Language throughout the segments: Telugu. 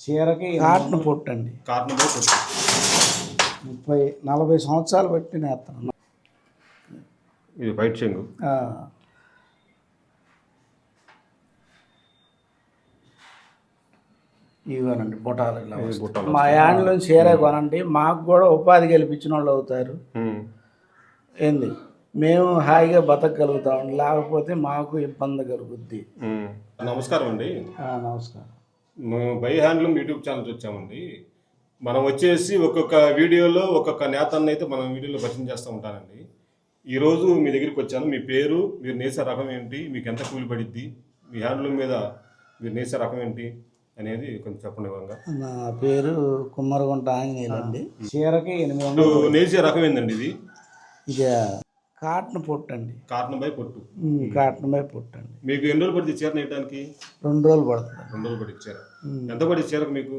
చీరకి కాటన్ పొట్టు అండి. కాటన్ పొట్టు 30-40 సంవత్సరాలు బట్టి నేస్తాను. ఇది వైట్ చెంగు. ఇవ్వనండి బుటాలు. మా యాన్లో చీర కొనండి, మాకు కూడా ఉపాధి కల్పించిన వాళ్ళు అవుతారు. ఏంది మేము హాయిగా బతకగలుగుతాం, లేకపోతే మాకు ఇబ్బంది కలుగుద్ది. నమస్కారం అండి. నమస్కారం. మేము బై హ్యాండ్లూమ్ యూట్యూబ్ ఛానల్ వచ్చామండి. మనం వచ్చేసి ఒక్కొక్క వీడియోలో ఒక్కొక్క నేతన్ని అయితే మనం వీడియోలో పరిచయం చేస్తూ ఉంటానండి. ఈరోజు మీ దగ్గరికి వచ్చాను. మీ పేరు, మీరు నేసే రకం ఏంటి, మీకు ఎంత కూలి పడిద్ది, మీ హ్యాండ్లూమ్ మీద మీరు నేసే రకం ఏంటి అనేది కొంచెం చెప్పండి వివరంగా. నా పేరు కుమ్మరగుంట ఆంజనేయులు అండి. చీరకి 800. నేసే రకం ఏందండి ఇది? ఇది కాటన్ పొట్టు అండి. కాటన్ బై పొట్టు. కాటన్ బై పొట్టు అండి. మీకు ఎన్ని రోజులు పడుతుంది చీర నేయడానికి? 2 రోజులు పడుతుంది. 2 రోజులు పడుతుంది చీర. ఎంత పడుతుంది చీరకు మీకు?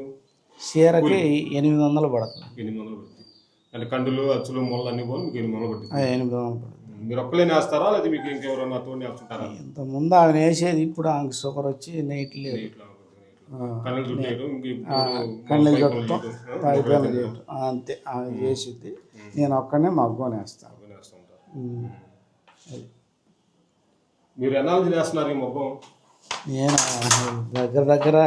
చీరకి 800 పడుతుంది. 800 పడుతుంది. అంటే కండులు, అచ్చులు, మొళ్ళు అన్ని పోయి మీకు 800 పడుతుంది. 800 పడుతుంది. మీరు ఒక్కలే నేస్తారా, లేదా మీకు ఇంకెవరన్నా తోడు నేస్తుంటారా? ఇంతకుముందు ఆమె వేసేది, ఇప్పుడు ఆమెకు షుగర్ వచ్చి నేయట్లేదు. కళ్ళు చుట్టేయడం, కళ్ళు చుట్టం, పైపైన చేయటం అంతే ఆమె చేసిద్ది. నేను ఒక్కనే మగ్గం వేస్తాను. మీరు ఎన్నాళ్ళు చేస్తున్నారు ఈ మొగ్గం? నేను దగ్గర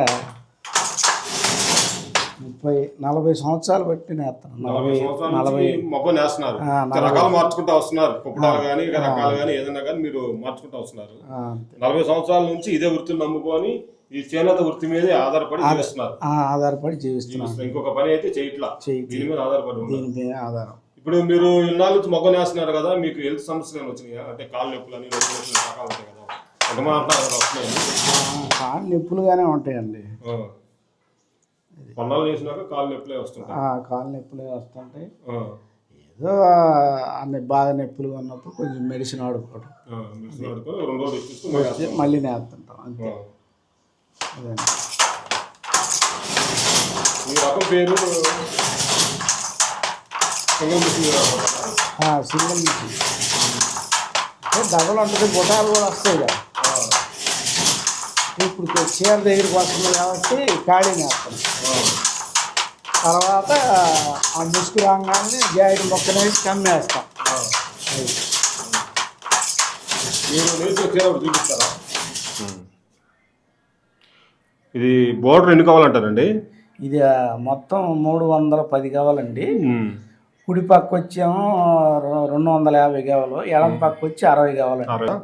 30-40 సంవత్సరాలు బట్టి నేస్తాను. 40 మొగ్గం నేస్తున్నారు. రకాలు మార్చుకుంటూ వస్తున్నారు. కుప్పడాలు కానీ రకాలు కానీ ఏదైనా కానీ మీరు మార్చుకుంటూ వస్తున్నారు. 40 సంవత్సరాల నుంచి ఇదే వృత్తిని నమ్ముకొని ఈ చేనేత వృత్తి మీదే ఆధారపడి జీవిస్తున్నారు. ఇంకొక పని అయితే చేయట్లా, దీని మీద ఆధారపడి ఆధారం. ఇప్పుడు మీరు ఇన్నాళ్ళ నుంచి మొగ్గ నేస్తున్నారు కదా, మీకు హెల్త్ సమస్యలు వచ్చినాయా? అంటే కాళ్ళు నొప్పులు అని రకాలు ఉంటాయి కదా, కాళ్ళు నొప్పులుగానే ఉంటాయండి. కొన్నాళ్ళు వేసినాక కాళ్ళు నొప్పులే వస్తుంటాయి. కాళ్ళు నొప్పులే వస్తుంటాయి. ఏదో అన్ని బాగా నొప్పులుగా ఉన్నప్పుడు కొంచెం మెడిసిన్ వాడుకోవడం, 2 రోజులు మళ్ళీ నేస్తుంటాం అంతే. అదే మీ రకం పేరు single machine. Single machine double ఉంటుంది, బుటాలు కూడా వస్తాయి కదా. ఇప్పుడు చీర దగ్గరికి వస్తుంది కాబట్టి ఖాళీ నేస్తాం. తర్వాత ఆ ముసుగు రాగానే జాయిడ్ మొక్కనేసి కమ్మేస్తాం. చూపిస్తారా? ఇది బోర్డర్ ఎన్ని కావాలంటారండి? ఇది మొత్తం 310 కావాలండి. కుడి పక్క వచ్చేమో 250 కావాలి, ఎడమ పక్క వచ్చి 60 కావాలండి.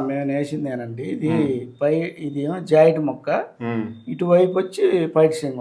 మేము వేసిందేనండి. ఇది ఇది ఏమో జాయిట్ మొక్క, ఇటువైపు వచ్చి పైట్ సింగ్ వస్తుంది.